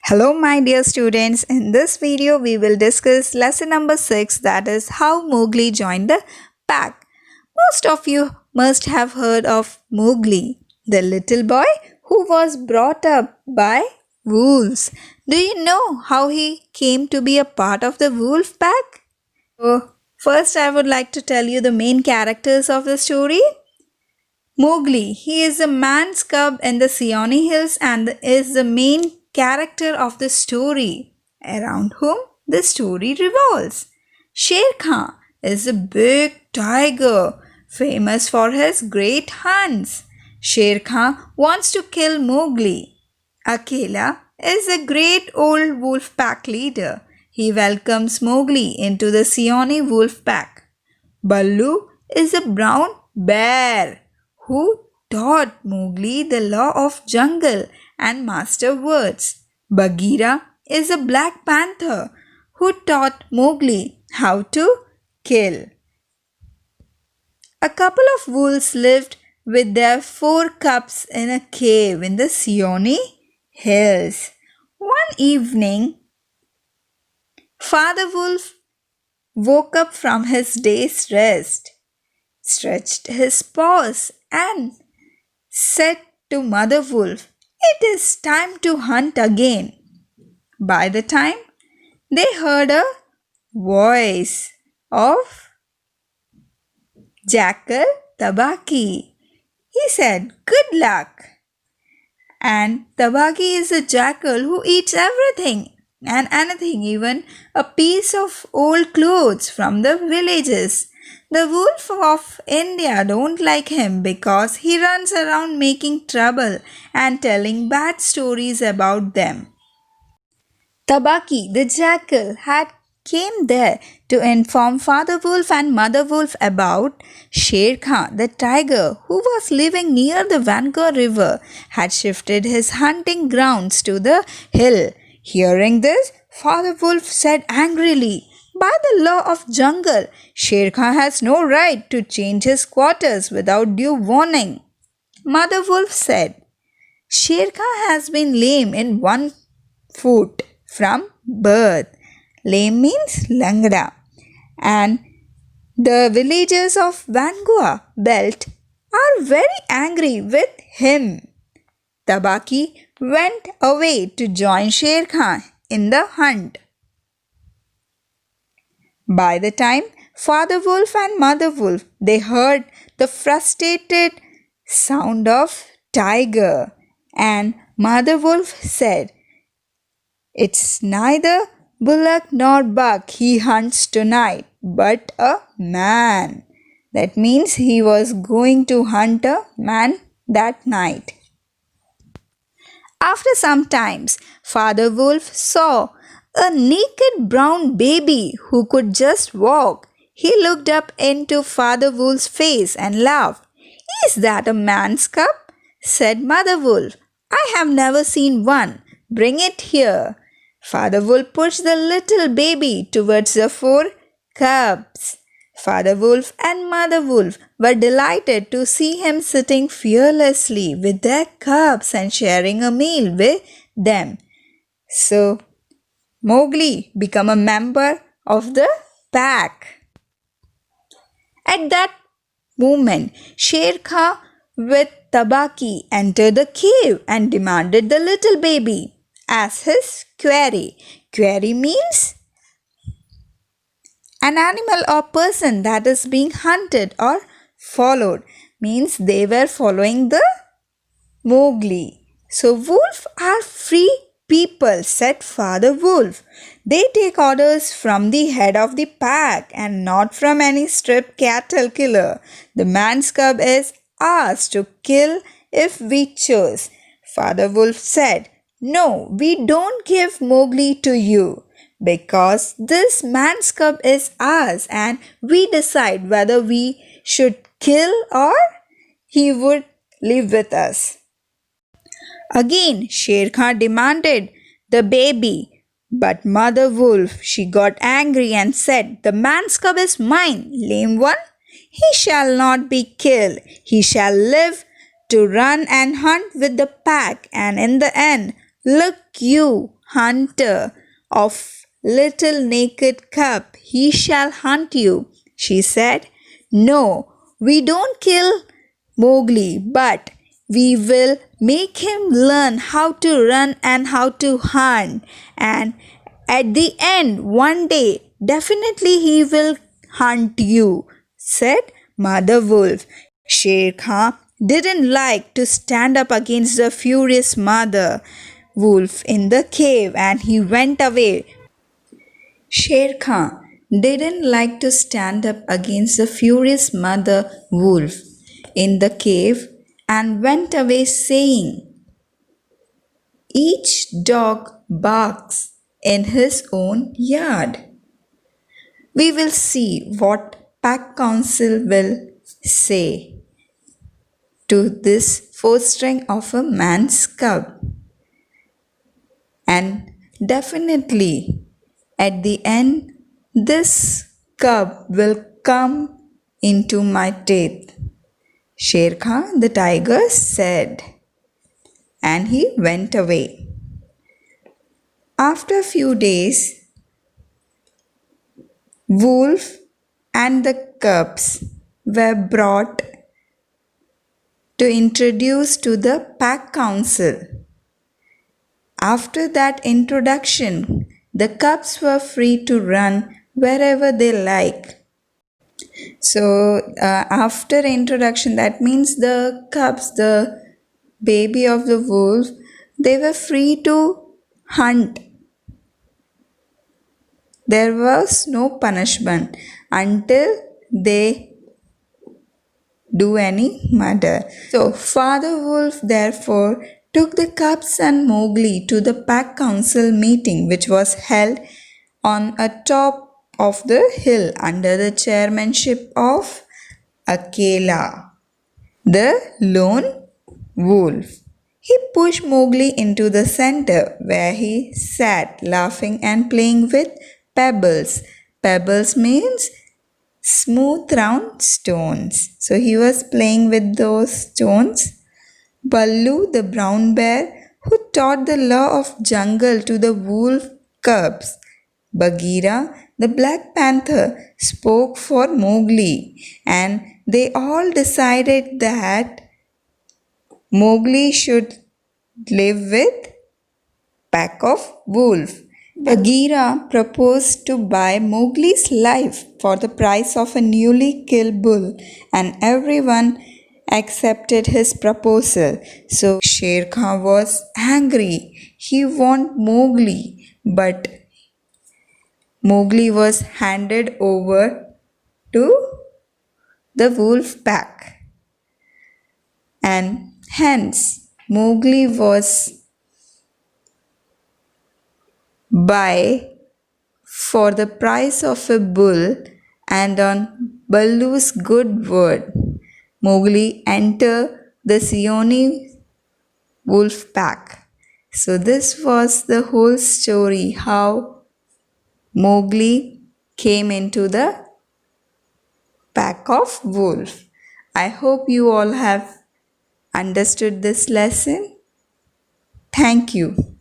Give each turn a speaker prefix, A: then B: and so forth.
A: Hello my dear students, in this video we will discuss lesson number 6, that is how Mowgli joined the pack. Most of you must have heard of Mowgli, the little boy who was brought up by wolves. Do you know how he came to be a part of the wolf pack? First I would like to tell you the main characters of the story. Mowgli, he is a man's cub in the Seeonee Hills and is the main character of the story, around whom the story revolves. Sher Khan is a big tiger, famous for his great hunts. Sher Khan wants to kill Mowgli. Akela is a great old wolf pack leader. He welcomes Mowgli into the Seeonee wolf pack. Baloo is a brown bear who taught Mowgli the law of jungle and master words. Bagheera is a black panther who taught Mowgli how to kill. A couple of wolves lived with their 4 cubs in a cave in the Seeonee Hills. One evening, Father Wolf woke up from his day's rest, stretched his paws and said to Mother Wolf, "It is time to hunt again." By the time they heard a voice of Jackal Tabaki, he said, "Good luck." And Tabaki is a jackal who eats everything and anything, even a piece of old clothes from the villages. The wolf of India don't like him because he runs around making trouble and telling bad stories about them. Tabaki, the jackal, had came there to inform Father Wolf and Mother Wolf about Sher Khan, the tiger who was living near the Vangor River, had shifted his hunting grounds to the hill. Hearing this, Father Wolf said angrily, "By the law of jungle, Sher Khan has no right to change his quarters without due warning." Mother Wolf said, "Sher Khan has been lame in one foot from birth." Lame means langda. And the villagers of Vangua belt are very angry with him. Tabaki went away to join Sher Khan in the hunt. By the time Father Wolf and Mother Wolf, they heard the frustrated sound of tiger, and Mother Wolf said, "It's neither bullock nor buck he hunts tonight, but a man." That means he was going to hunt a man that night. After some time, Father Wolf saw a naked brown baby who could just walk. He looked up into Father Wolf's face and laughed. "Is that a man's cub?" said Mother Wolf. "I have never seen one. Bring it here." Father Wolf pushed the little baby towards the 4 cubs. Father Wolf and Mother Wolf were delighted to see him sitting fearlessly with their cubs and sharing a meal with them. So, Mowgli became a member of the pack. At that moment, Sher Khan with Tabaki entered the cave and demanded the little baby as his quarry. Quarry means an animal or person that is being hunted or followed, means they were following the Mowgli. "So wolves are free people," said Father Wolf. "They take orders from the head of the pack and not from any stripped cattle killer. The man's cub is ours to kill if we choose." Father Wolf said, "No, we don't give Mowgli to you, because this man's cub is ours and we decide whether we should kill or he would live with us." Again, Sher Khan demanded the baby, but Mother Wolf, she got angry and said, "The man's cub is mine, lame one. He shall not be killed. He shall live to run and hunt with the pack, and in the end, look you hunter of little naked cub. He shall hunt you. She said, No, we don't kill Mowgli, but we will make him learn how to run and how to hunt. And at the end, one day, definitely he will hunt you, said Mother Wolf. Sher Khan didn't like to stand up against the furious Mother Wolf in the cave and he went away. Sher Khan didn't like to stand up against the furious Mother Wolf in the cave and went away saying, Each dog barks in his own yard. We will see what Pack Council will say to this fostering of a man's cub. And definitely at the end, this cub will come into my teeth, Sher Khan the tiger said, and he went away. After a few days, Wolf and the cubs were brought to introduce to the Pack Council. After that introduction, the cubs were free to run wherever they like. So, after introduction, that means the cubs, the baby of the wolf, they were free to hunt. There was no punishment until they do any murder. So, Father Wolf therefore took the cubs and Mowgli to the Pack Council meeting, which was held on a top of the hill under the chairmanship of Akela, the lone wolf. He pushed Mowgli into the center where he sat laughing and playing with pebbles. Pebbles means smooth round stones. So he was playing with those stones. Baloo the brown bear, who taught the law of jungle to the wolf cubs. Bagheera the black panther spoke for Mowgli, and they all decided that Mowgli should live with pack of wolf. Bagheera proposed to buy Mowgli's life for the price of a newly killed bull, and everyone accepted his proposal. So Sher Khan was angry. He wanted Mowgli, but Mowgli was handed over to the wolf pack, and hence Mowgli was buy for the price of a bull, and on Baloo's good word, Mowgli entered the Seeonee wolf pack. So this was the whole story, how Mowgli came into the pack of wolf. I hope you all have understood this lesson. Thank you.